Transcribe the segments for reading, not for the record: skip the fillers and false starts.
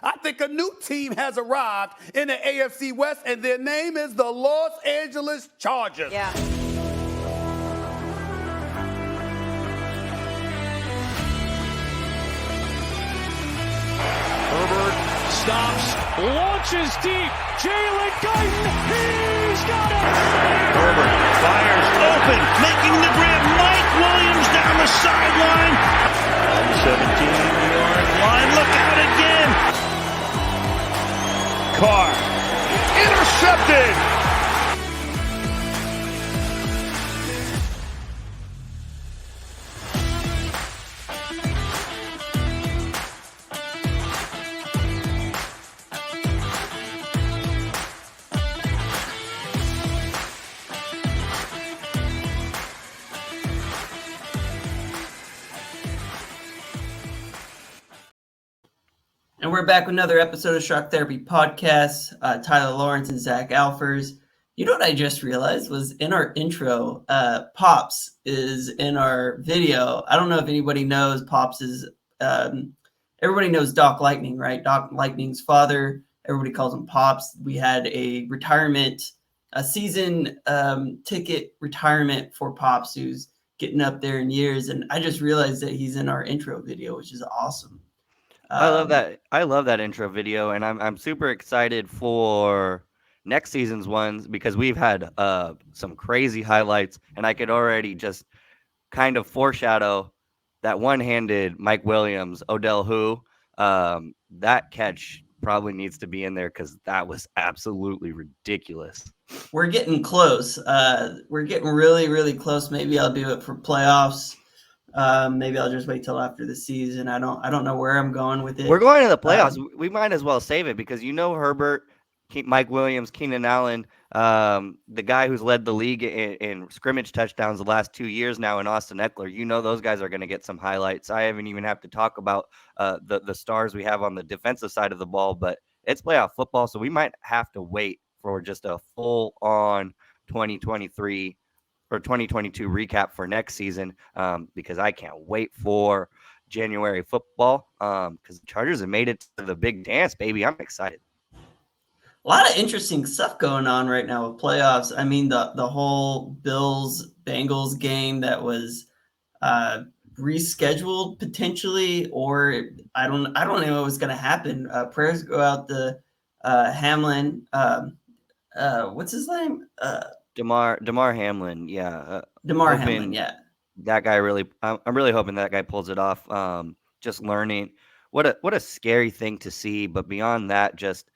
I think a new team has arrived in the AFC West, and their name is the Los Angeles Chargers. Yeah. Herbert stops, launches deep. Jalen Guyton, he's got it! Herbert fires open, making the grab. Mike Williams down the sideline. On the 17-yard line, look out again. Carr, intercepted. And we're back with another episode of Shock Therapy Podcast. Tyler Lawrence and Zach Alfers. You know what I just realized was in our intro, Pops is in our video. I don't know if anybody knows Pops is, everybody knows Doc Lightning, right? Doc Lightning's father. Everybody calls him Pops. We had a season ticket retirement for Pops, who's getting up there in years. And I just realized that he's in our intro video, which is awesome. I love that. I love that intro video, and I'm super excited for next season's ones because we've had some crazy highlights, and I could already just kind of foreshadow that one-handed Mike Williams, Odell Who, that catch probably needs to be in there because that was absolutely ridiculous. We're getting close. We're getting really, really close. Maybe I'll do it for playoffs. Maybe I'll just wait till after the season. I don't know where I'm going with it. We're going to the playoffs. We might as well save it because Herbert, Mike Williams, Keenan Allen, the guy who's led the league in scrimmage touchdowns the last 2 years now, and Austin Ekeler. Those guys are going to get some highlights. I haven't even have to talk about the stars we have on the defensive side of the ball, but it's playoff football, so we might have to wait for just a full-on 2023 or 2022 recap for next season because I can't wait for January football because the Chargers have made it to the big dance, baby. I'm excited. A lot of interesting stuff going on right now with playoffs. I mean, the whole Bills-Bengals game that was rescheduled potentially, or I don't know what's going to happen. Prayers go out to Hamlin. What's his name? Damar Hamlin, yeah. Damar Hamlin, yeah. That guy I'm really hoping that guy pulls it off. Just learning what a scary thing to see, but beyond that, just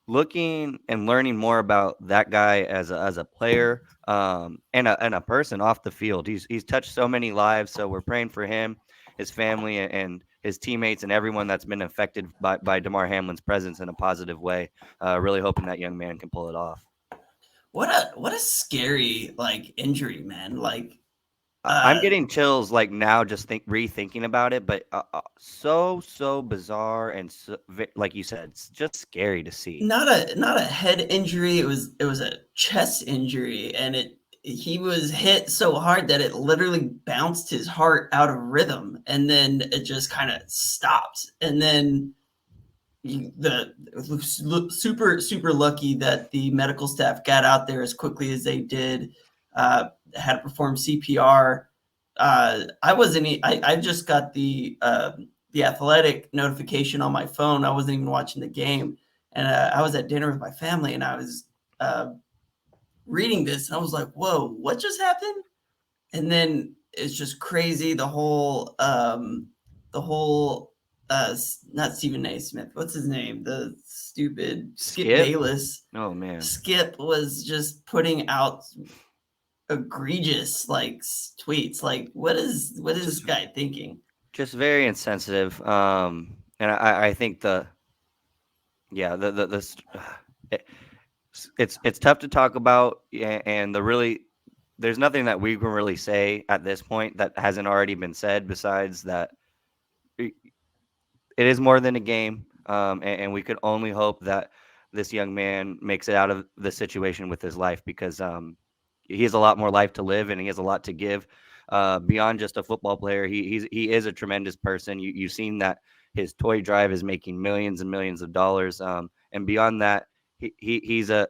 looking and learning more about that guy as a player and a person off the field. He's touched so many lives, so we're praying for him, his family, and his teammates, and everyone that's been affected by Damar Hamlin's presence in a positive way. Really hoping that young man can pull it off. What a scary injury, man. I'm getting chills now just rethinking about it, but so bizarre and so, like you said, it's just scary to see. Not a head injury. It was a chest injury, and he was hit so hard that it literally bounced his heart out of rhythm, and then it just kind of stopped, and then. Super lucky that the medical staff got out there as quickly as they did, had to perform CPR. I just got the Athletic notification on my phone. I wasn't even watching the game, and I was at dinner with my family, and I was reading this, and I was like, "Whoa, what just happened?" And then it's just crazy. The whole not Stephen A. Smith. What's his name? The stupid Skip Bayless. Oh man, Skip was just putting out egregious tweets. What is this guy thinking? Just very insensitive. And I think it's tough to talk about, and there's nothing that we can really say at this point that hasn't already been said besides that. It is more than a game, and we could only hope that this young man makes it out of the situation with his life because he has a lot more life to live and he has a lot to give beyond just a football player. He is a tremendous person. You've seen that His toy drive is making millions and millions of dollars. And beyond that, he's a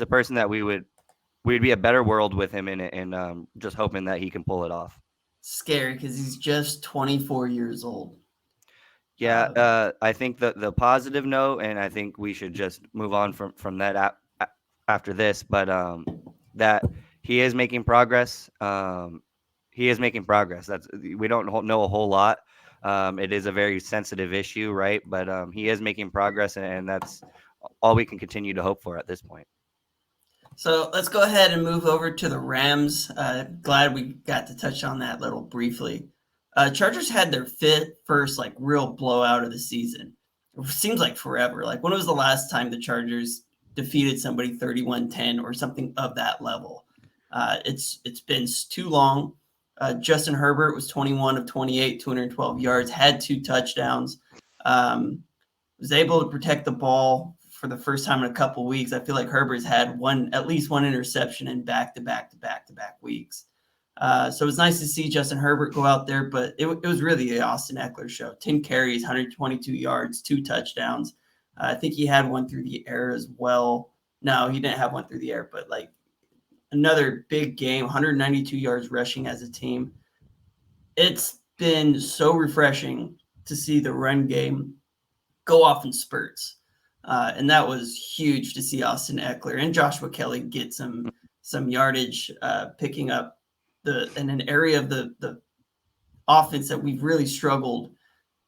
person that we'd be a better world with him in it, and just hoping that he can pull it off. Scary because he's just 24 years old. Yeah, I think the positive note, and I think we should just move on from that after this, but that he is making progress. He is making progress. We don't know a whole lot. It is a very sensitive issue, right? But he is making progress, and that's all we can continue to hope for at this point. So let's go ahead and move over to the Rams. Glad we got to touch on that little briefly. Chargers had their first like real blowout of the season. It seems like forever. Like when was the last time the Chargers defeated somebody 31-10 or something of that level? It's been too long. Justin Herbert was 21 of 28, 212 yards, had 2 touchdowns, was able to protect the ball for the first time in a couple weeks. I feel like Herbert's had at least one interception in back-to-back weeks. So it was nice to see Justin Herbert go out there, but it was really the Austin Ekeler show. 10 carries, 122 yards, 2 touchdowns. I think he had one through the air as well. No, he didn't have one through the air, but like another big game, 192 yards rushing as a team. It's been so refreshing to see the run game go off in spurts. And that was huge to see Austin Ekeler and Joshua Kelly get some yardage, picking up in an area of the offense that we've really struggled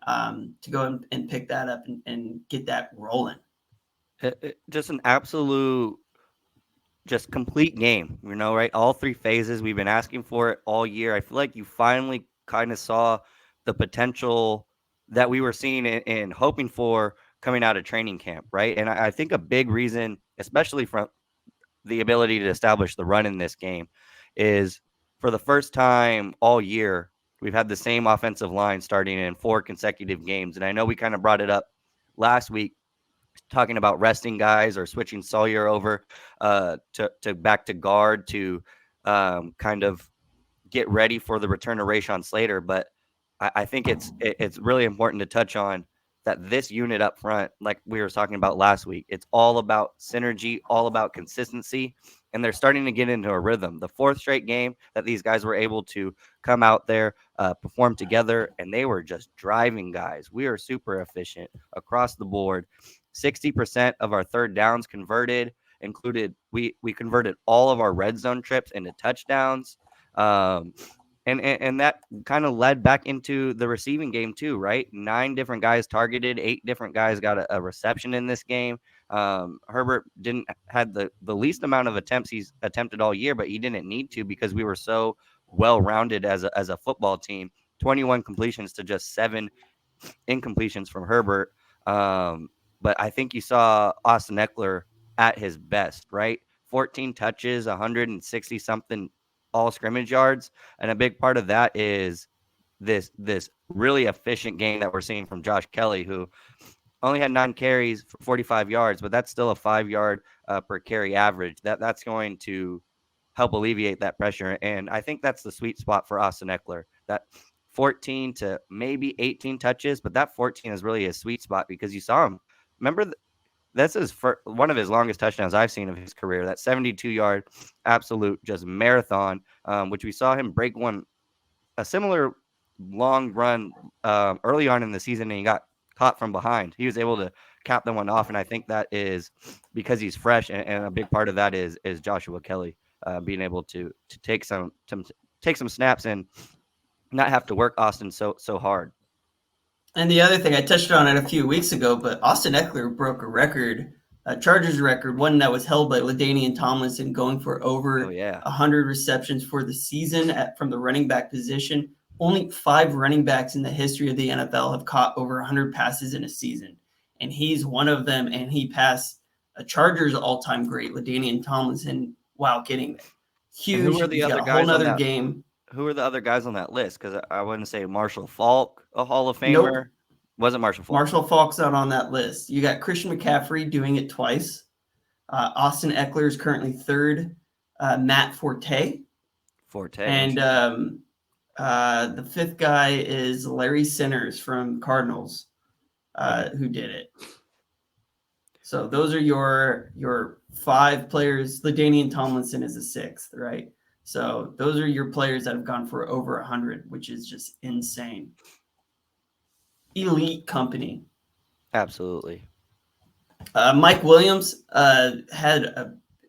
to go and pick that up and get that rolling. Just an absolute, just complete game, right? All 3 phases. We've been asking for it all year. I feel like you finally kind of saw the potential that we were seeing and hoping for coming out of training camp, right? And I think a big reason, especially from the ability to establish the run in this game, is for the first time all year, we've had the same offensive line starting in 4 consecutive games. And I know we kind of brought it up last week, talking about resting guys or switching Sawyer over to back to guard to kind of get ready for the return of Rashawn Slater. But I think it's really important to touch on that this unit up front, like we were talking about last week, it's all about synergy, all about consistency, and they're starting to get into a rhythm. The 4th straight game that these guys were able to come out there, perform together, and they were just driving guys. We are super efficient across the board. 60% of our third downs converted, included we converted all of our red zone trips into touchdowns. And that kind of led back into the receiving game too, right? 9 different guys targeted, 8 different guys got a reception in this game. Herbert had the least amount of attempts he's attempted all year, but he didn't need to because we were so well-rounded as a football team. 21 completions to just 7 incompletions from Herbert. But I think you saw Austin Ekeler at his best, right? 14 touches, 160 something all scrimmage yards, and a big part of that is this really efficient game that we're seeing from Josh Kelly, who only had 9 carries for 45 yards, but that's still a 5-yard per carry average. That's going to help alleviate that pressure, and I think that's the sweet spot for Austin Ekeler. That 14 to maybe 18 touches, but that 14 is really a sweet spot because you saw him. Remember, this is one of his longest touchdowns I've seen of his career. That 72-yard absolute just marathon, which we saw him break a similar long run early on in the season, and he got caught from behind. He was able to cap the one off, and I think that is because he's fresh, and a big part of that is Joshua Kelly being able to take some snaps and not have to work Austin so hard. And the other thing, I touched on it a few weeks ago, but Austin Ekeler broke a record, a Chargers record, one that was held by LaDainian Tomlinson, going for over 100 receptions for the season from the running back position. Only 5 running backs in the history of the NFL have caught over 100 passes in a season, and he's one of them, and he passed a Chargers all-time great, LaDainian Tomlinson, while getting there. Huge. And who are the other guys on that game? Who are the other guys on that list? Because I wouldn't say Marshall Faulk, a Hall of Famer. Nope. Wasn't Marshall Faulk. Marshall Faulk's not on that list. You got Christian McCaffrey doing it twice. Austin Ekeler is currently 3rd. Matt Forte. Forte. And The fifth guy is Larry Sinners from Cardinals, who did it. So those are your 5 players. LaDainian Tomlinson is the 6th, right? So those are your players that have gone for over 100, which is just insane. Elite company. Absolutely. Mike Williams had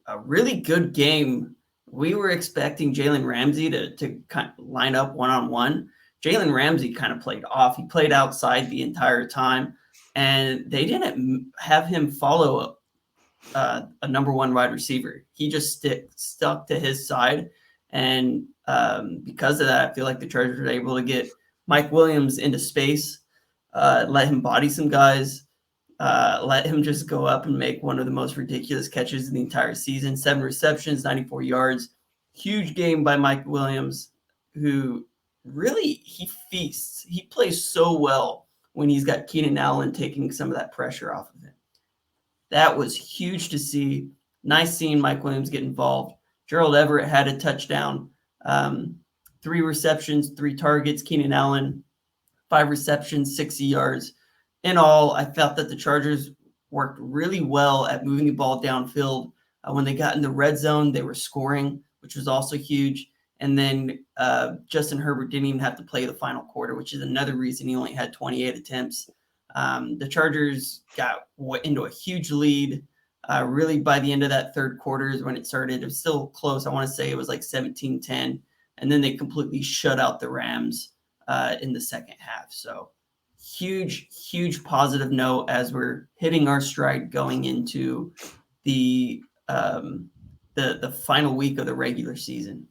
a really good game. We were expecting Jalen Ramsey to kind of line up one-on-one. Jalen Ramsey kind of played off. He played outside the entire time, and they didn't have him follow a number 1 wide receiver. He just stuck to his side, and because of that, I feel like the Chargers were able to get Mike Williams into space, let him body some guys, let him just go up and make one of the most ridiculous catches in the entire season. 7 receptions, 94 yards. Huge game by Mike Williams, who really, he feasts. He plays so well when he's got Keenan Allen taking some of that pressure off of him. That was huge to see. Nice seeing Mike Williams get involved. Gerald Everett had a touchdown. 3 receptions, 3 targets. Keenan Allen, 5 receptions, 60 yards. In all, I felt that the Chargers worked really well at moving the ball downfield. When they got in the red zone, they were scoring, which was also huge. And then Justin Herbert didn't even have to play the final quarter, which is another reason he only had 28 attempts. The Chargers got into a huge lead. Really, by the end of that third quarter is when it started. It was still close. I want to say it was like 17-10. And then they completely shut out the Rams in the second half. So huge positive note as we're hitting our stride going into the final week of the regular season.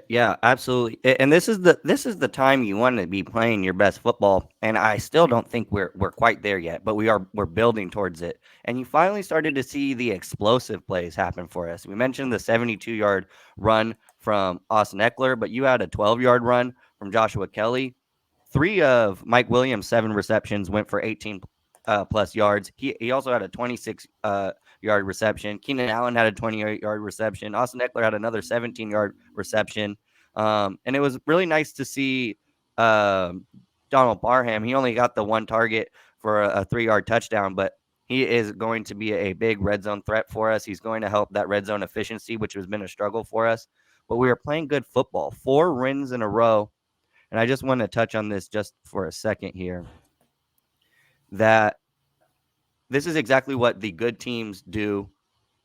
Yeah, absolutely. And this is the time you want to be playing your best football. And I still don't think we're quite there yet, but we're building towards it. And you finally started to see the explosive plays happen for us. We mentioned the 72-yard run from Austin Ekeler, but you had a 12-yard run from Joshua Kelly. 3 of Mike Williams' 7 receptions went for 18 plus yards. He also had a 26 yard reception. Keenan Allen had a 28-yard reception. Austin Ekeler had another 17-yard reception. And it was really nice to see Donald Parham. He only got the 1 target for a 3-yard touchdown, but he is going to be a big red zone threat for us. He's going to help that red zone efficiency, which has been a struggle for us. But we are playing good football. 4 wins in a row. And I just want to touch on this just for a second here, that this is exactly what the good teams do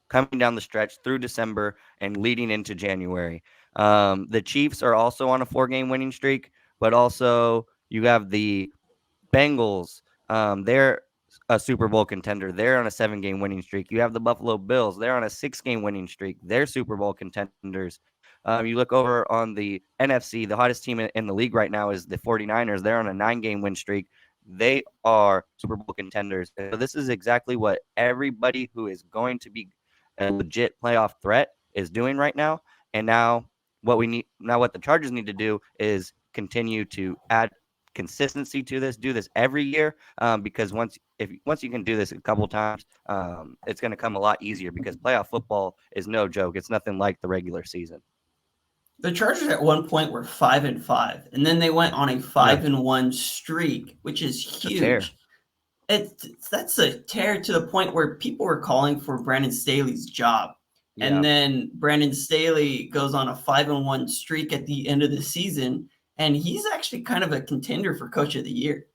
coming down the stretch through December and leading into January. The Chiefs are also on a 4-game winning streak, but also you have the Bengals. They're a Super Bowl contender. They're on a 7-game winning streak. You have the Buffalo Bills. They're on a 6-game winning streak. They're Super Bowl contenders. You look over on the NFC, the hottest team in the league right now is the 49ers. They're on a 9-game win streak. They are Super Bowl contenders. So this is exactly what everybody who is going to be a legit playoff threat is doing right now. And now what the Chargers need to do is continue to add consistency to this, do this every year, because once you can do this a couple times, it's going to come a lot easier, because playoff football is no joke. It's nothing like the regular season. The Chargers at one point were 5-5, and then they went on a 5-1 streak, which is huge. That's a tear to the point where people were calling for Brandon Staley's job. Yeah. And then Brandon Staley goes on a 5-1 streak at the end of the season, and he's actually kind of a contender for Coach of the Year.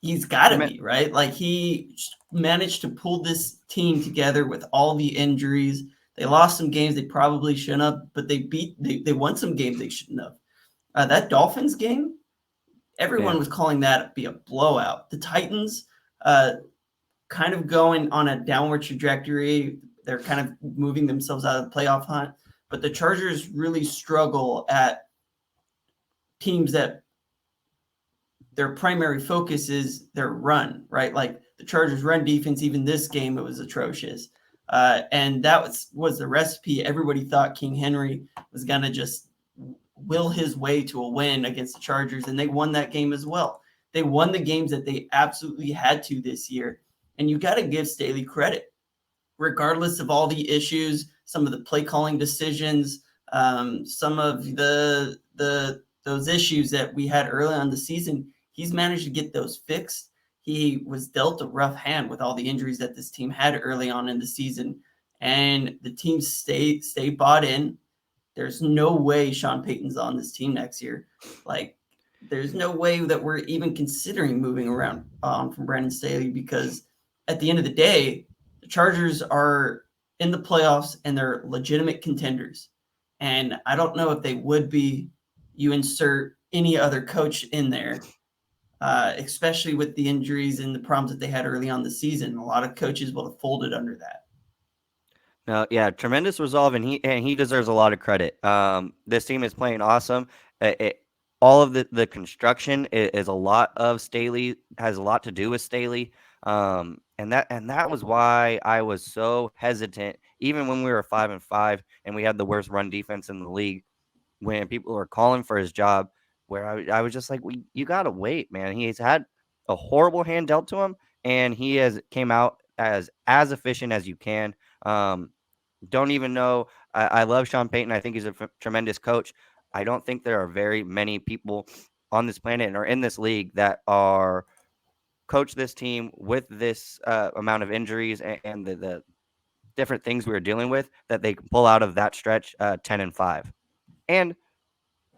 He's got to be, right? Like, he managed to pull this team together with all the injuries. They lost some games they probably shouldn't have, but they won some games they shouldn't have. That Dolphins game, everyone was calling that be a blowout. The Titans kind of going on a downward trajectory. They're kind of moving themselves out of the playoff hunt. But the Chargers really struggle at teams that their primary focus is their run, right? Like the Chargers' run defense, even this game, it was atrocious. And that was the recipe. Everybody thought King Henry was going to just will his way to a win against the Chargers, and they won that game as well. They won the games that they absolutely had to this year, and you got to give Staley credit. Regardless of all the issues, some of the play calling decisions, Some of those issues that we had early on the season, he's managed to get those fixed. He was dealt a rough hand with all the injuries that this team had early on in the season, and the team stay bought in. There's no way Sean Payton's on this team next year. Like, there's no way that we're even considering moving around from Brandon Staley, because at the end of the day, the Chargers are in the playoffs and they're legitimate contenders. And I don't know if they would be. You insert any other coach in there, especially with the injuries and the problems that they had early on the season. A lot of coaches will have folded under that. No, yeah, tremendous resolve, and he deserves a lot of credit. This team is playing awesome. All of the construction is a lot of Staley, has a lot to do with Staley. And that was why I was so hesitant, even when we were 5-5 and we had the worst run defense in the league, when people were calling for his job, where I was just like, you gotta wait, man. He's had a horrible hand dealt to him, and he has came out as efficient as you can. Don't even know. I love Sean Payton. I think he's a tremendous coach. I don't think there are very many people on this planet or in this league that are coach this team with this amount of injuries and the different things we were dealing with, that they can pull out of that stretch 10-5. And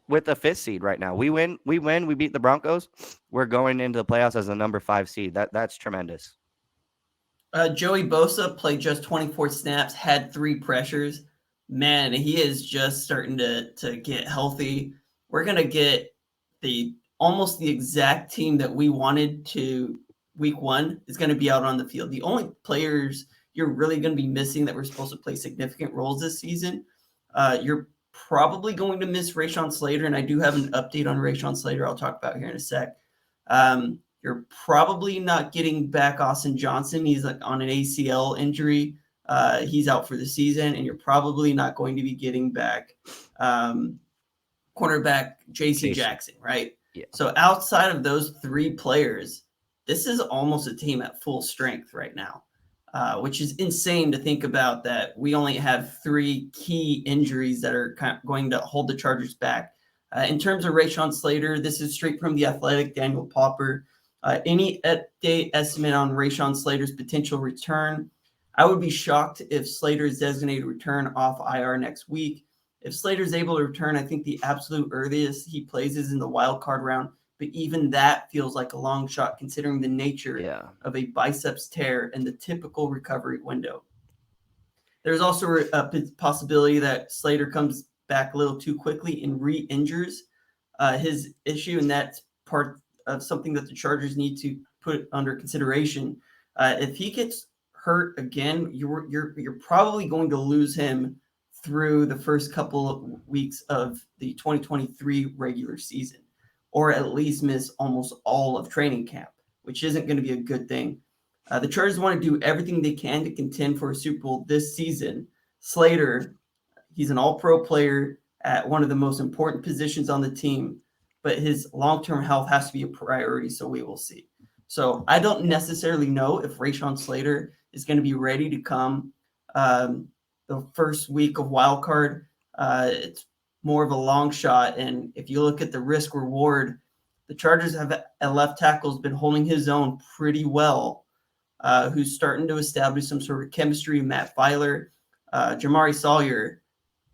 with a 5th seed right now, we beat the Broncos. We're going into the playoffs as a number 5 seed. That's tremendous. Joey Bosa played just 24 snaps, had 3 pressures. Man, he is just starting to get healthy. We're going to get almost the exact team that we wanted to week 1 is going to be out on the field. The only players you're really going to be missing that were supposed to play significant roles this season, you're probably going to miss Rashawn Slater, and I do have an update on Rashawn Slater I'll talk about here in a sec. You're probably not getting back Austin Johnson. He's on an ACL injury. He's out for the season, and you're probably not going to be getting back cornerback J.C. Jackson, right? Yeah. So outside of those 3 players, this is almost a team at full strength right now, which is insane to think about, that we only have 3 key injuries that are going to hold the Chargers back. In terms of Rashawn Slater, this is straight from The Athletic, Daniel Popper. Any update estimate on Rashawn Slater's potential return? I would be shocked if Slater's designated return off IR next week. If Slater's able to return, I think the absolute earliest he plays is in the wild card round, but even that feels like a long shot considering the nature of a biceps tear and the typical recovery window. There's also a possibility that Slater comes back a little too quickly and re-injures his issue, and that's part of something that the Chargers need to put under consideration. If he gets hurt again, you're probably going to lose him through the first couple of weeks of the 2023 regular season, or at least miss almost all of training camp, which isn't going to be a good thing. The Chargers want to do everything they can to contend for a Super Bowl this season. Slater, he's an all-pro player at one of the most important positions on the team, but his long-term health has to be a priority, so we will see. So I don't necessarily know if Rashawn Slater is going to be ready to come the first week of wild card. It's more of a long shot, and if you look at the risk reward, the Chargers have a left tackle who's been holding his own pretty well, who's starting to establish some sort of chemistry. Matt Filer, Jamari Sawyer.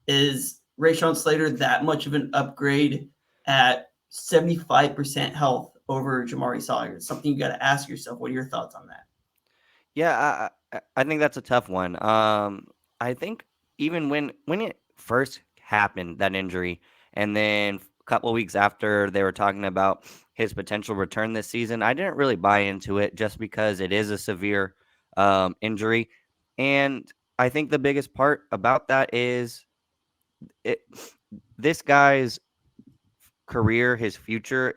Is Rashawn Slater that much of an upgrade at 75% health over Jamari Sawyer? It's something you got to ask yourself. What are your thoughts on that? Yeah, I think that's a tough one. I think even when it first happened, that injury, and then a couple of weeks after they were talking about his potential return this season, I didn't really buy into it just because it is a severe injury. And I think the biggest part about that is this guy's career, his future,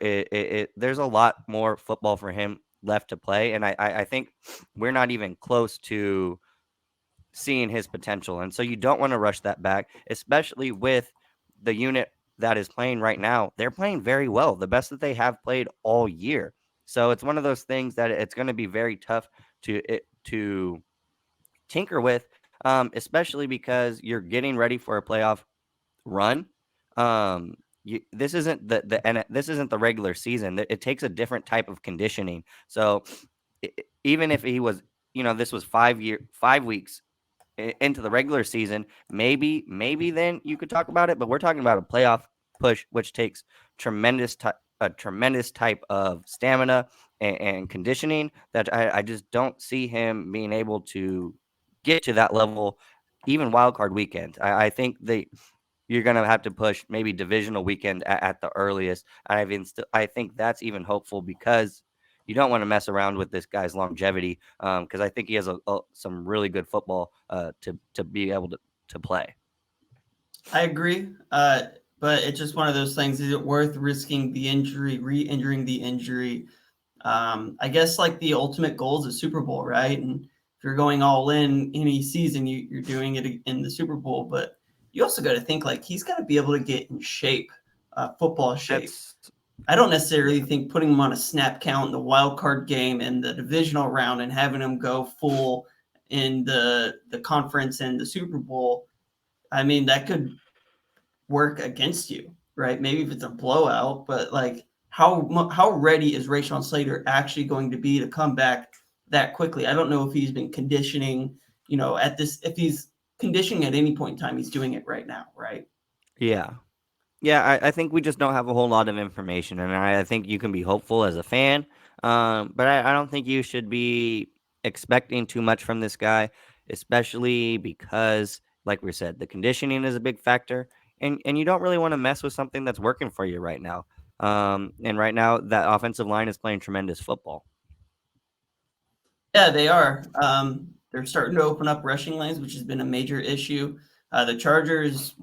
there's a lot more football for him left to play. And I think we're not even close to seeing his potential. And so you don't want to rush that back, especially with the unit that is playing right now. They're playing very well, the best that they have played all year. So it's one of those things that it's going to be very tough to tinker with, especially because you're getting ready for a playoff run. This isn't this isn't the regular season. It takes a different type of conditioning. So even if he was, this was 5 weeks into the regular season, maybe then you could talk about it. But we're talking about a playoff push, which takes a tremendous type of stamina and conditioning that I just don't see him being able to get to that level, even wild card weekend. I think you're going to have to push maybe divisional weekend at the earliest. I think that's even hopeful because you don't want to mess around with this guy's longevity, because I think he has some really good football to be able to play. I agree, but it's just one of those things. Is it worth risking the injury, re-injuring the injury? I guess like the ultimate goal is a Super Bowl, right? And if you're going all in any season, you're doing it in the Super Bowl. But you also got to think like he's got to be able to get in shape, football shape. I don't necessarily think putting him on a snap count in the wild card game and the divisional round and having him go full in the conference and the Super Bowl, I mean, that could work against you, right? Maybe if it's a blowout, but like how ready is Rashawn Slater actually going to be to come back that quickly? I don't know if he's been conditioning, if he's conditioning at any point in time, he's doing it right now, right? Yeah. Yeah, I think we just don't have a whole lot of information, and I think you can be hopeful as a fan, but I don't think you should be expecting too much from this guy, especially because, like we said, the conditioning is a big factor, and you don't really want to mess with something that's working for you right now. And right now, that offensive line is playing tremendous football. Yeah, they are. They're starting to open up rushing lanes, which has been a major issue. The Chargers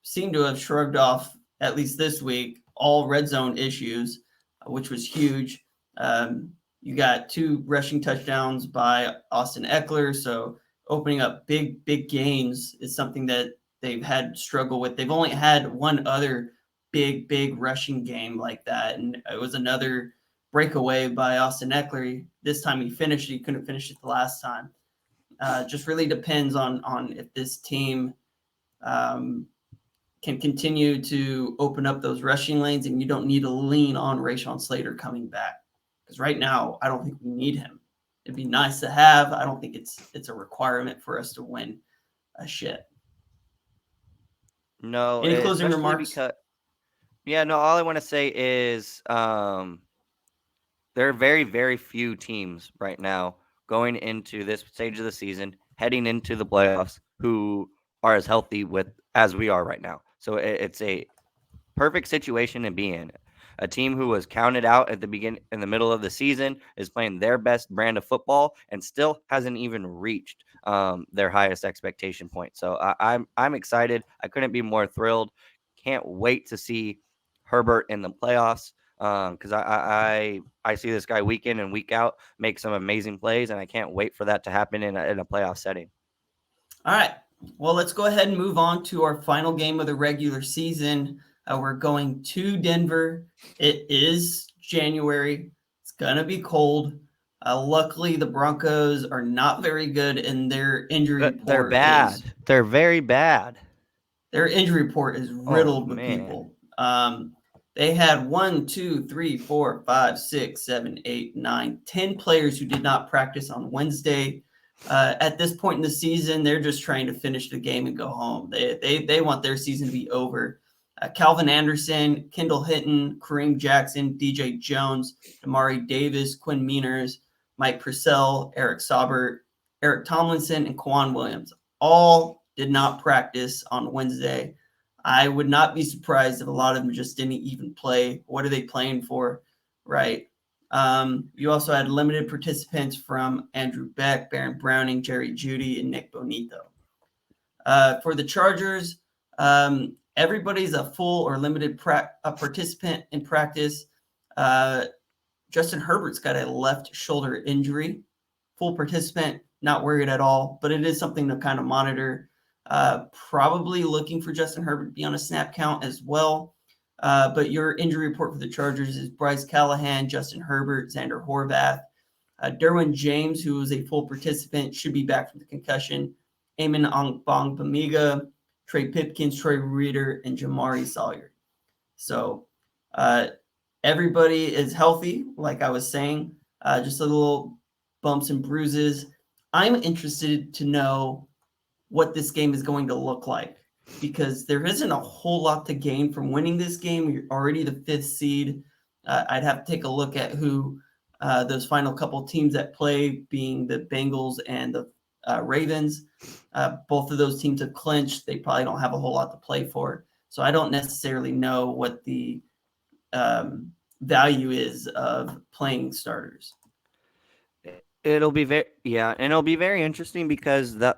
seem to have shrugged off, at least this week, all red zone issues, which was huge. You got 2 rushing touchdowns by Austin Ekeler, so opening up big gains is something that they've had struggle with. They've only had one other big rushing game like that, and it was another breakaway by Austin Ekeler. This time he finished it. He couldn't finish it the last time. Just really depends on if this team can continue to open up those rushing lanes, and you don't need to lean on Rashawn Slater coming back. Because right now, I don't think we need him. It'd be nice to have. I don't think it's a requirement for us to win a shit. No. Any closing remarks? All I want to say is there are very, very few teams right now going into this stage of the season, heading into the playoffs, who are as healthy as we are right now. So it's a perfect situation to be in. A team who was counted out at the beginning, in the middle of the season, is playing their best brand of football and still hasn't even reached their highest expectation point. So I'm excited. I couldn't be more thrilled. Can't wait to see Herbert in the playoffs, because I see this guy week in and week out make some amazing plays, and I can't wait for that to happen in a playoff setting. All right. Well, let's go ahead and move on to our final game of the regular season. We're going to Denver. It is January. It's going to be cold. Luckily, the Broncos are not very good in their injury report. They're bad. They're very bad. Their injury report is riddled with people. They had 1, 2, 3, 4, 5, 6, 7, 8, 9, 10 players who did not practice on Wednesday. At this point in the season, they're just trying to finish the game and go home. They want their season to be over. Calvin Anderson, Kendall Hinton, Kareem Jackson, DJ Jones, Damari Davis, Quinn Meaners, Mike Purcell, Eric Saubert, Eric Tomlinson, and Quan Williams all did not practice on Wednesday. I would not be surprised if a lot of them just didn't even play. What are they playing for, right? You also had limited participants from Andrew Beck, Baron Browning, Jerry Jeudy, and Nick Bonito. For the Chargers, everybody's a full or limited participant in practice. Justin Herbert's got a left shoulder injury. Full participant, not worried at all, but it is something to kind of monitor. Probably looking for Justin Herbert to be on a snap count as well. But your injury report for the Chargers is Bryce Callahan, Justin Herbert, Xander Horvath. Derwin James, who was a full participant, should be back from the concussion. Eamon Ongbong-Bamiga, Trey Pipkins, Troy Reader, and Jamari Sawyer. So everybody is healthy, like I was saying. Just a little bumps and bruises. I'm interested to know what this game is going to look like, because there isn't a whole lot to gain from winning this game. You're already the 5th seed. I'd have to take a look at who those final couple teams that play, being the Bengals and the Ravens. Both of those teams have clinched. They probably don't have a whole lot to play for. So I don't necessarily know what the value is of playing starters. It'll be and it'll be very interesting because the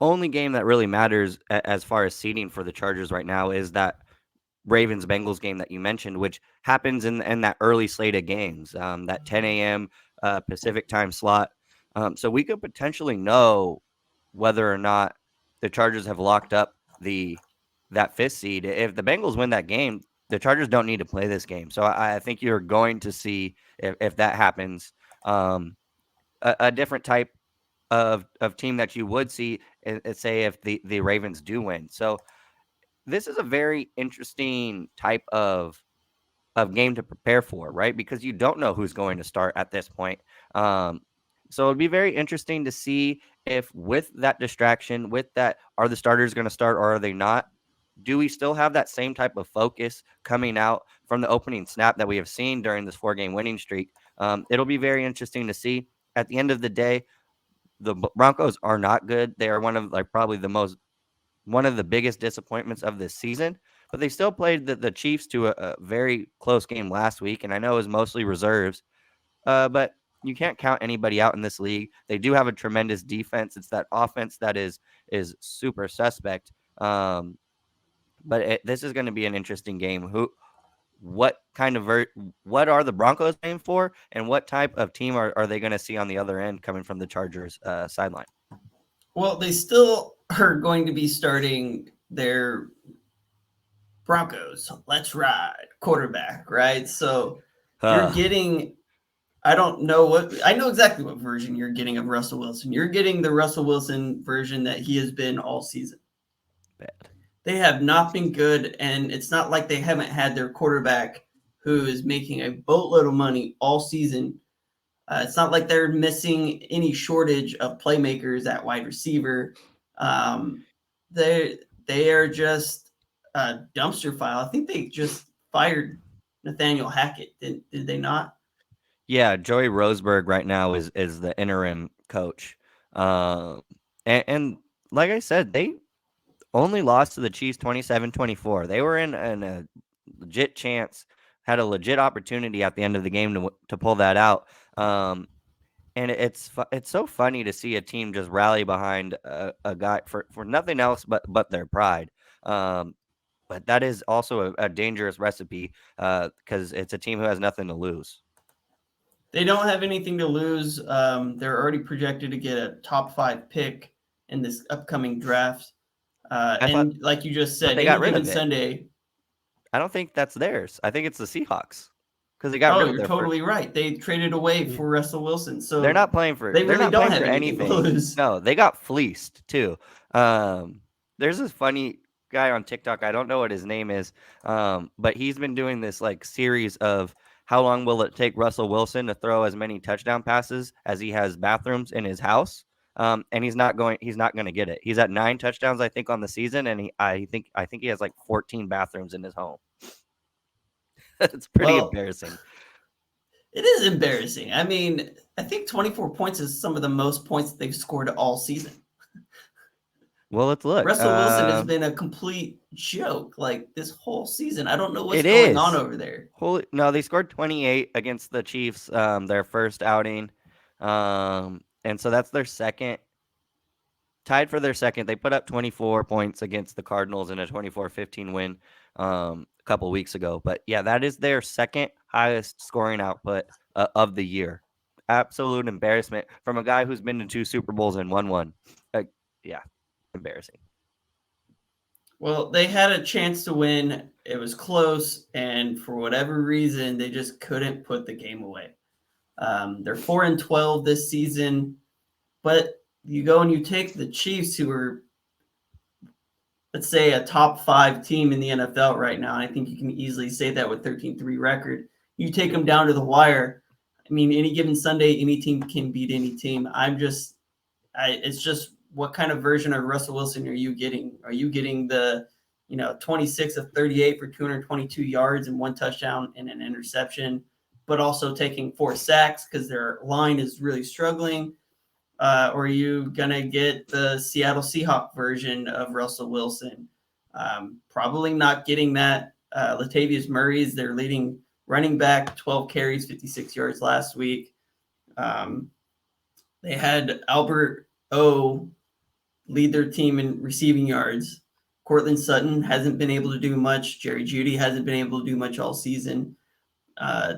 only game that really matters as far as seeding for the Chargers right now is that Ravens Bengals game that you mentioned, which happens in that early slate of games, that 10 a.m. Pacific time slot. So we could potentially know whether or not the Chargers have locked up that 5th seed. If the Bengals win that game, the Chargers don't need to play this game. So I think you're going to see, if that happens, a different type of team that you would see, say, if the Ravens do win. So this is a very interesting type of game to prepare for, right? Because you don't know who's going to start at this point. So it'd be very interesting to see if, with that distraction, with that, are the starters going to start or are they not? Do we still have that same type of focus coming out from the opening snap that we have seen during this 4-game winning streak? It'll be very interesting to see. At the end of the day, the Broncos are not good. They are one of the biggest disappointments of this season, but they still played the Chiefs to a very close game last week. And I know it was mostly reserves, but you can't count anybody out in this league. They do have a tremendous defense. It's that offense that is super suspect. But this is going to be an interesting game. What are the Broncos aiming for, and what type of team are they going to see on the other end coming from the Chargers sideline? Well, they still are going to be starting their Broncos Let's Ride quarterback, right? So you're getting, I know exactly what version you're getting of Russell Wilson. You're getting the Russell Wilson version that he has been all season. Bad. They have not been good, and it's not like they haven't had their quarterback who is making a boatload of money all season. It's not like they're missing any shortage of playmakers at wide receiver. They are just a dumpster fire. I think they just fired Nathaniel Hackett. Did they not? Yeah, Joey Roseberg right now is the interim coach. And like I said, they only lost to the Chiefs 27-24. They were in a legit chance, had a legit opportunity at the end of the game to pull that out. And it's so funny to see a team just rally behind a guy for nothing else but their pride. But that is also a dangerous recipe because it's a team who has nothing to lose. They don't have anything to lose. They're already projected to get a top 5 pick in this upcoming draft. And like you just said, they got rid of it. Sunday. I don't think that's theirs. I think it's the Seahawks because they got rid of you're totally right. They traded away for Russell Wilson, so they're not playing for. They they're really not don't playing have for anything anything. to lose. No, they got fleeced too. There's this funny guy on TikTok. I don't know what his name is, but he's been doing this like series of how long will it take Russell Wilson to throw as many touchdown passes as he has bathrooms in his house. And he's not going to get it. He's at 9 touchdowns, I think, on the season, and I think he has like 14 bathrooms in his home. It's pretty embarrassing. It is embarrassing. I mean, I think 24 points is some of the most points that they've scored all season. Well, let's look. Russell Wilson has been a complete joke like this whole season. I don't know what's going on over there. No, they scored 28 against the Chiefs, their first outing. And so that's their second, tied for their second. They put up 24 points against the Cardinals in a 24-15 win a couple weeks ago. But yeah, that is their second highest scoring output of the year. Absolute embarrassment from a guy who's been to 2 Super Bowls and won one. Yeah, embarrassing. Well, they had a chance to win. It was close, and for whatever reason, they just couldn't put the game away. They're 4-12 this season, but you go and you take the Chiefs, who are let's say, a top 5 team in the NFL right now, and I think you can easily say that with 13-3 record. You take them down to the wire. I mean, any given Sunday, any team can beat any team. It's just what kind of version of Russell Wilson are you getting? Are you getting the 26 of 38 for 222 yards and 1 touchdown and an interception, but also taking 4 sacks because their line is really struggling? Or are you going to get the Seattle Seahawks version of Russell Wilson? Probably not getting that. Latavius Murray is their leading running back, 12 carries, 56 yards last week. They had Albert O lead their team in receiving yards. Cortland Sutton hasn't been able to do much. Jerry Jeudy hasn't been able to do much all season.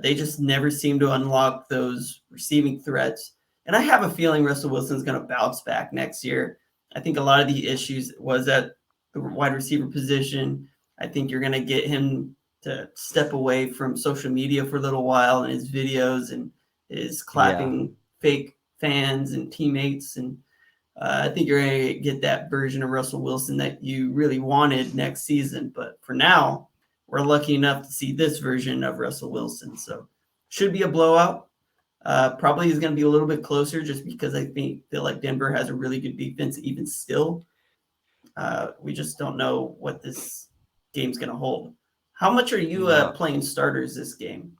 They just never seem to unlock those receiving threats. And I have a feeling Russell Wilson's going to bounce back next year. I think a lot of the issues was at the wide receiver position. I think you're going to get him to step away from social media for a little while and his videos and his clapping fake fans and teammates. And I think you're going to get that version of Russell Wilson that you really wanted next season. But for now, we're lucky enough to see this version of Russell Wilson. So should be a blowout. Probably is going to be a little bit closer just because I feel like Denver has a really good defense even still. We just don't know what this game's going to hold. How much are you playing starters this game?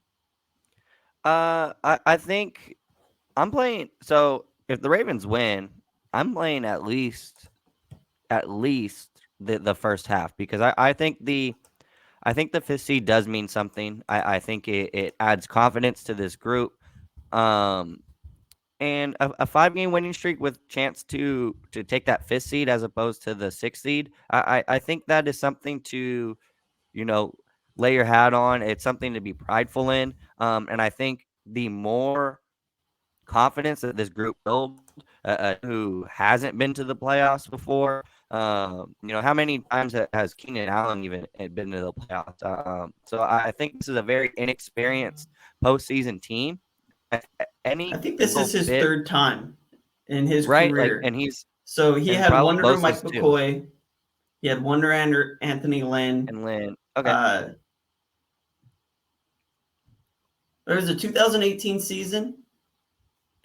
I think I'm playing. So if the Ravens win, I'm playing at least the first half because I think the 5th seed does mean something. I think it adds confidence to this group. And a 5-game winning streak with chance to take that 5th seed as opposed to the 6th seed. I think that is something to, lay your hat on. It's something to be prideful in. And I think the more confidence that this group builds, who hasn't been to the playoffs before, how many times has Keenan Allen even been to the playoffs? So I think this is a very inexperienced postseason team. I think this is his 3rd time in his career. And he had one under Mike McCoy. Too. He had one under Anthony Lynn. And Lynn. Okay. There was a 2018 season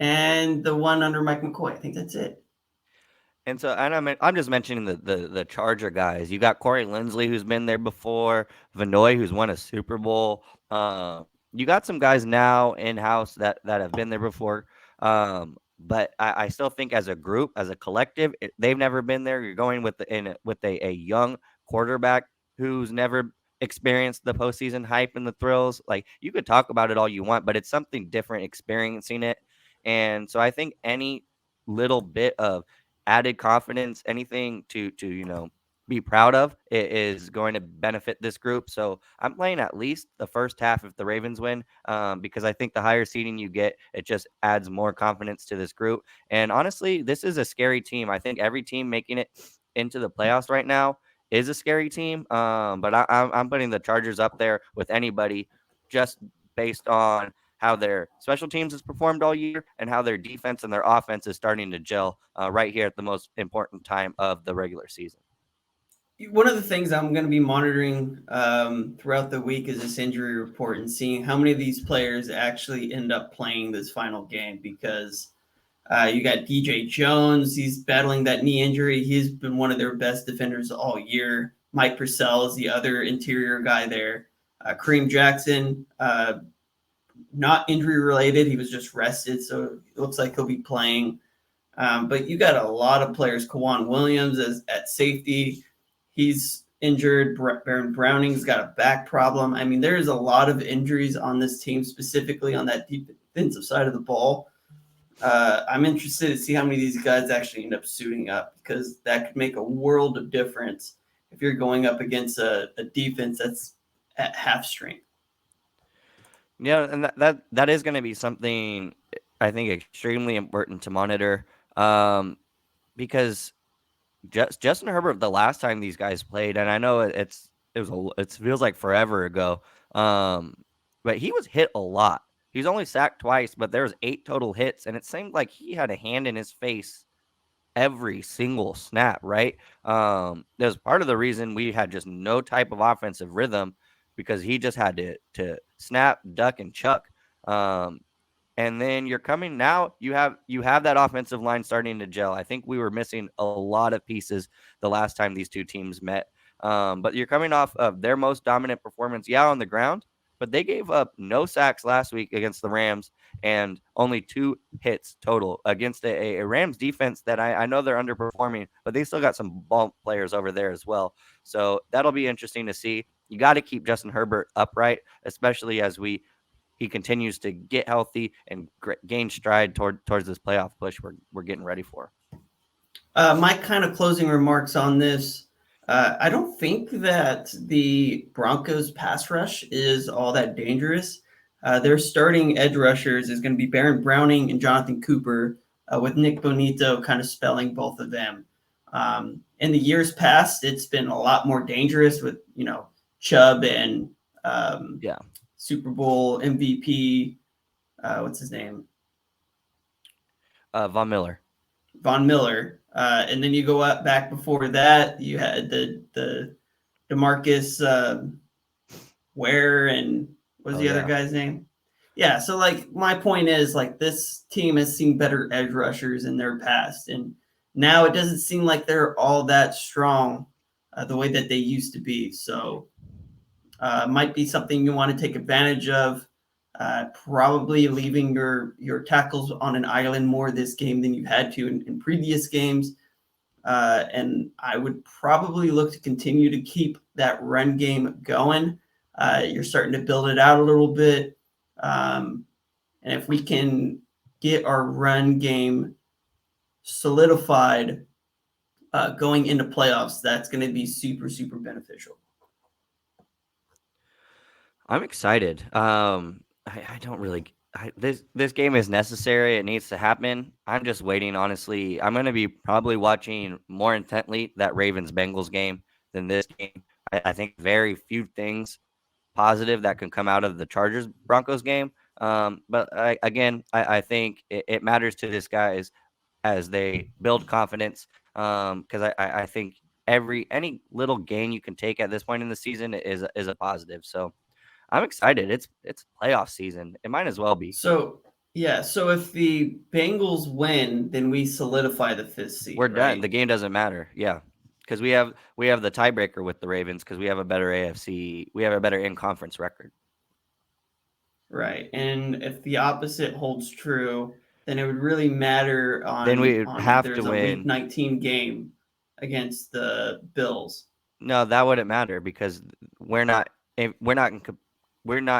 and the one under Mike McCoy. I think that's it. And so, I'm just mentioning the Charger guys. You got Corey Linsley, who's been there before, Vanoy, who's won a Super Bowl. You got some guys now in-house that have been there before. But I still think as a group, as a collective, they've never been there. You're going with a young quarterback who's never experienced the postseason hype and the thrills. Like, you could talk about it all you want, but it's something different experiencing it. And so I think any little bit of added confidence, anything to be proud of, it is going to benefit this group. So I'm playing at least the first half if the Ravens win, because I think the higher seeding you get, it just adds more confidence to this group. And honestly, this is a scary team. I think every team making it into the playoffs right now is a scary team. But I'm putting the Chargers up there with anybody just based on how their special teams has performed all year and how their defense and their offense is starting to gel right here at the most important time of the regular season. One of the things I'm going to be monitoring throughout the week is this injury report and seeing how many of these players actually end up playing this final game, because you got DJ Jones. He's battling that knee injury. He's been one of their best defenders all year. Mike Purcell is the other interior guy there. Kareem Jackson, not injury related. He was just rested, so it looks like he'll be playing. But you got a lot of players. Kawan Williams is at safety. He's injured. Baron Browning's got a back problem. I mean, there's a lot of injuries on this team, specifically on that defensive side of the ball. I'm interested to see how many of these guys actually end up suiting up, because that could make a world of difference if you're going up against a defense that's at half strength. Yeah, and that is going to be something I think extremely important to monitor, because Justin Herbert, the last time these guys played, and I know it feels like forever ago, but he was hit a lot. He's only sacked twice, but there was 8 total hits, and it seemed like he had a hand in his face every single snap, right? There's part of the reason we had just no type of offensive rhythm because he just had to snap, duck, and chuck. And then you're coming now. You have that offensive line starting to gel. I think we were missing a lot of pieces the last time these two teams met. But you're coming off of their most dominant performance, on the ground. But they gave up no sacks last week against the Rams and only 2 hits total against a Rams defense that I know they're underperforming, but they still got some ball players over there as well. So that'll be interesting to see. You got to keep Justin Herbert upright, especially as he continues to get healthy and gain stride towards this playoff push we're getting ready for. My kind of closing remarks on this. I don't think that the Broncos pass rush is all that dangerous. Their starting edge rushers is going to be Baron Browning and Jonathan Cooper, with Nick Bonito kind of spelling both of them. In the years past, it's been a lot more dangerous with, Chubb and Super Bowl MVP. What's his name? Von Miller. And then you go up back before that, you had the DeMarcus Ware, and what was the other guy's name? Yeah, so my point is this team has seen better edge rushers in their past, and now it doesn't seem like they're all that strong the way that they used to be. So might be something you want to take advantage of. Probably leaving your tackles on an island more this game than you had to in previous games. And I would probably look to continue to keep that run game going. You're starting to build it out a little bit. And if we can get our run game solidified going into playoffs, that's going to be super, super beneficial. I'm excited. I don't really. This game is necessary. It needs to happen. I'm just waiting. Honestly, I'm going to be probably watching more intently that Ravens-Bengals game than this game. I think very few things positive that can come out of the Chargers-Broncos game. But I think it matters to this guys as they build confidence. Because I think any little gain you can take at this point in the season is a positive. So I'm excited. It's playoff season. It might as well be. So if the Bengals win, then we solidify the 5th seed. We're done. Right? The game doesn't matter. Yeah. Because we have the tiebreaker with the Ravens because we have a better AFC. We have a better in-conference record. Right. And if the opposite holds true, then it would really matter on then we have there's to a win. Week 19 game against the Bills. No, that wouldn't matter because we're not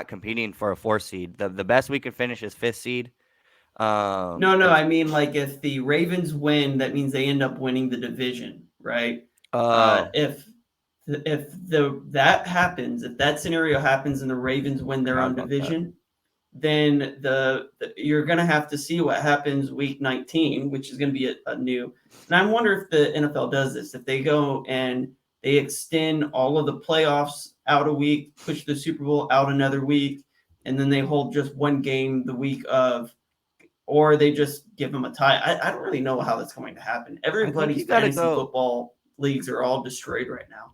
competing for a 4th seed. The best we could finish is 5th seed. No, I mean if the Ravens win, that means they end up winning the division, right? If that happens, if that scenario happens and the Ravens win their own division, then you're going to have to see what happens week 19, which is going to be a new. And I wonder if the NFL does this, if they go and they extend all of the playoffs out a week, push the Super Bowl out another week, and then they hold just one game the week of, or they just give them a tie. I don't really know how that's going to happen. Everybody's fantasy football leagues are all destroyed right now.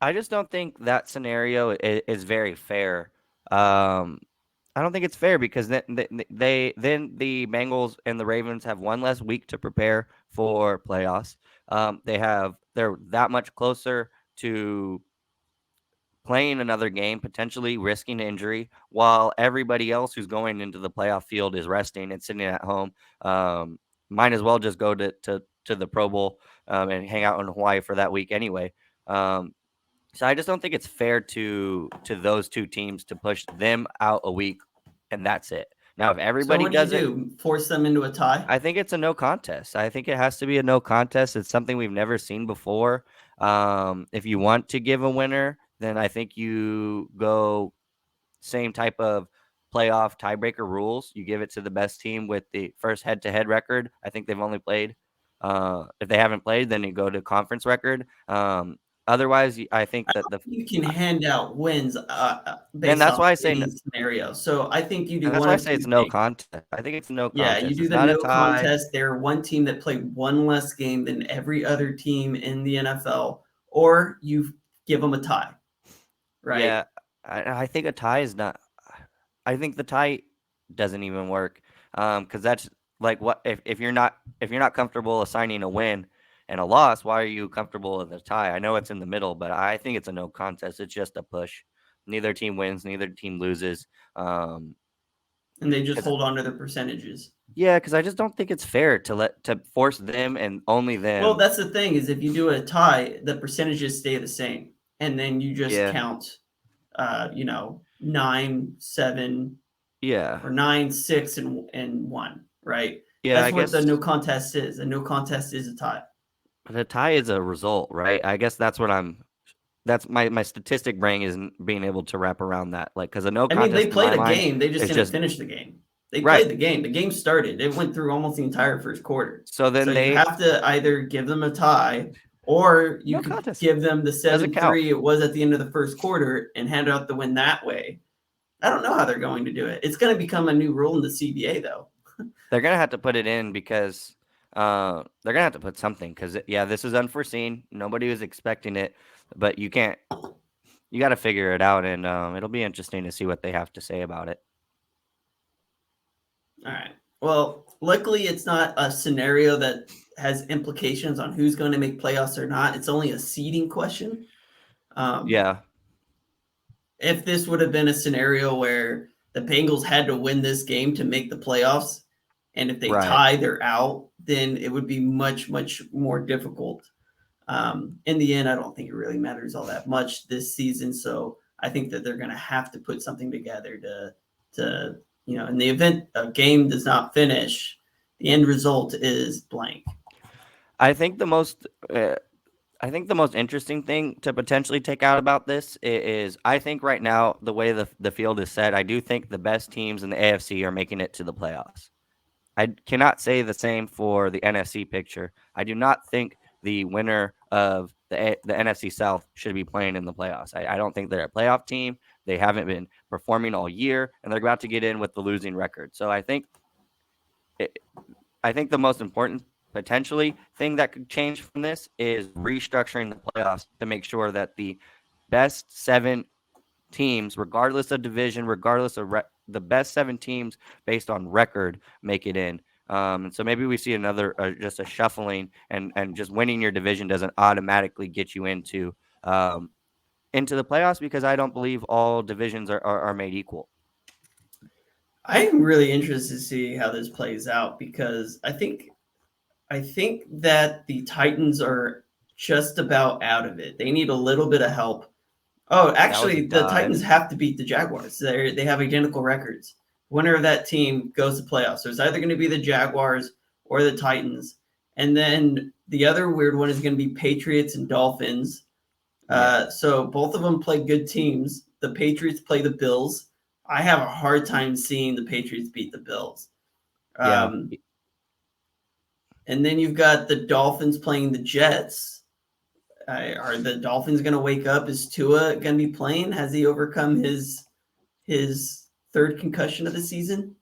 I just don't think that scenario is very fair. I don't think it's fair because then the Bengals and the Ravens have one less week to prepare for playoffs. They're that much closer to playing another game, potentially risking injury, while everybody else who's going into the playoff field is resting and sitting at home. Might as well just go to the Pro Bowl and hang out in Hawaii for that week anyway. So I just don't think it's fair to those two teams to push them out a week, and that's it. Now, if everybody does it, force them into a tie? I think it's a no contest. I think it has to be a no contest. It's something we've never seen before. If you want to give a winner, then I think you go same type of playoff tiebreaker rules. You give it to the best team with the first head-to-head record. I think they've only played. If they haven't played, then you go to conference record. Otherwise, I think that you can hand out wins based that's on why I say any scenario. So I think you do and that's one why I of say two it's no things. contest. I think it's no Yeah, you contest. do It's the not a no tie. contest. They're one team that played one less game than every other team in the NFL, or you give them a tie, right? Yeah, I think a tie is not. I think the tie doesn't even work. Because that's like what if you're not comfortable assigning a win and a loss, why are you comfortable with a tie? I know it's in the middle, but I think it's a no contest. It's just a push. Neither team wins, neither team loses. Um, And they just 'Cause hold on to the percentages. yeah, because I just don't think it's fair to force them and only Well, them. that's the thing is if you do a tie, the percentages stay the same, and then you just Yeah, count, 9-7 yeah, or 9-6 and 1, right? yeah. That's I what the guess, no contest is. A no contest is a tie. but a tie is a result, right? I guess that's what I'm. That's my statistic brain isn't being able to wrap around that. Like, because a no I mean, they contest in played my a mind game. They just is didn't just finish the game. They right. played the game. The game started. It went through almost the entire first quarter. So So then you they have to either give them a tie or you no could contest give them the doesn't count. 7-3 it was at the end of the first quarter and hand out the win that way. I don't know how they're going to do it. It's going to become a new rule in the CBA, though. They're gonna have to put it in because they're gonna have to put something because yeah, this is unforeseen. Nobody was expecting it, but you can't. You got to figure it out, and it'll be interesting to see what they have to say about it. All right. Well, luckily, it's not a scenario that has implications on who's going to make playoffs or not. It's only a seeding question. Yeah, If this would have been a scenario where the Bengals had to win this game to make the playoffs, and if they right. tie, they're out, then it would be much, much more difficult. In the end, I don't think it really matters all that much this season. So I think that they're going to have to put something together to in the event a game does not finish, the end result is blank. I think the most. I think the most interesting thing to potentially take out about this is I think right now the way the field is set, I do think the best teams in the AFC are making it to the playoffs. I cannot say the same for the NFC picture. I do not think the winner of the NFC South should be playing in the playoffs. I don't think they're a playoff team. They haven't been performing all year, and they're about to get in with the losing record. So I think the most important potentially thing that could change from this is restructuring the playoffs to make sure that the best 7 teams, regardless of division, regardless of the best 7 teams based on record, make it in. And so maybe we see another just a shuffling, and just winning your division doesn't automatically get you into the playoffs because I don't believe all divisions are made equal. I'm really interested to see how this plays out because I think that the Titans are just about out of it. They need a little bit of help. Oh, That was a actually, the dive. Titans have to beat the Jaguars. They have identical records. Winner of that team goes to playoffs. So it's either going to be the Jaguars or the Titans. And then the other weird one is going to be Patriots and Dolphins. So both of them play good teams. The Patriots play the Bills. I have a hard time seeing the Patriots beat the Bills. Yeah. And then you've got the Dolphins playing the Jets. Are the Dolphins going to wake up? Is Tua going to be playing? Has he overcome his third concussion of the season?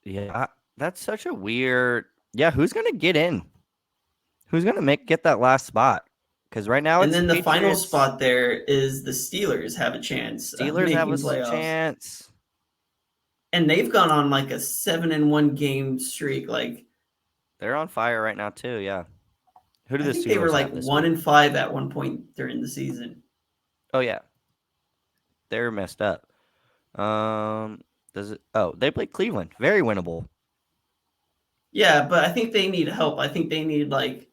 Yeah, that's such a weird. Yeah, who's gonna get in? Who's gonna get that last spot? Because right now And it's then the final Patriots. spot there is the Steelers have a chance of Steelers have making a playoffs. chance. And they've gone on like a 7-1 game streak. Like They're on fire right now too. Yeah. Who do I the think they were Steelers like have this 1-5 at one point during the season. Oh yeah, they're messed up. Does it? Oh, they play Cleveland. Very winnable. Yeah, but I think they need help. I think they need like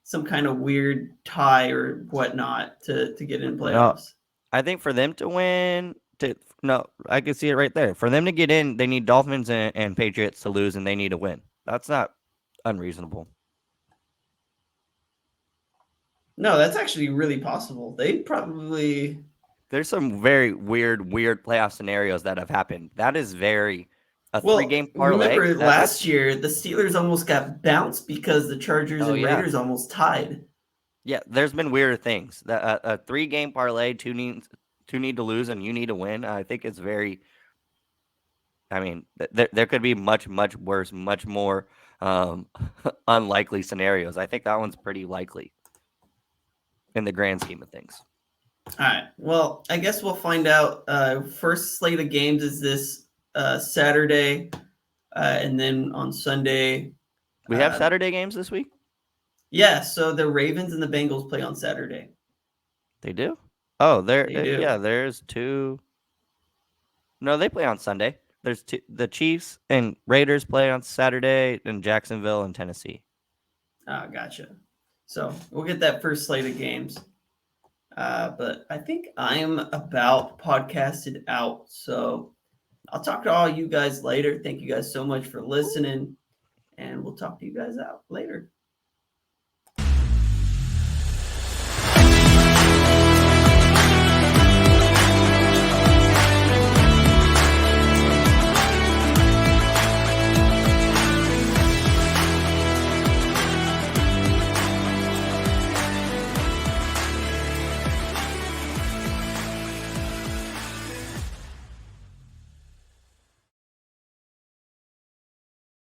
some kind of weird tie or whatnot to get in playoffs. I think for them to win, I can see it right there. For them to get in, they need Dolphins and Patriots to lose, and they need to win. That's not unreasonable. No, that's actually really possible. They probably. There's some very weird playoff scenarios that have happened. That is very a 3-game parlay. Remember last year the Steelers almost got bounced because the Chargers and yeah. Raiders almost tied. Yeah, there's been weirder things. A 3-game parlay, two need to lose, and you need to win. I think it's very. I mean, there could be much worse, much more unlikely scenarios. I think that one's pretty likely in the grand scheme of things. All right. Well, I guess we'll find out. First slate of games is this Saturday, and then on Sunday. We have Saturday games this week? Yeah, so the Ravens and the Bengals play on Saturday. They do? Oh, They do. yeah, there's 2. No, they play on Sunday. There's 2. The Chiefs and Raiders play on Saturday, and Jacksonville and Tennessee. Oh, gotcha. So we'll get that first slate of games. But I think I'm about podcasted out. So I'll talk to all you guys later. Thank you guys so much for listening. And we'll talk to you guys out later.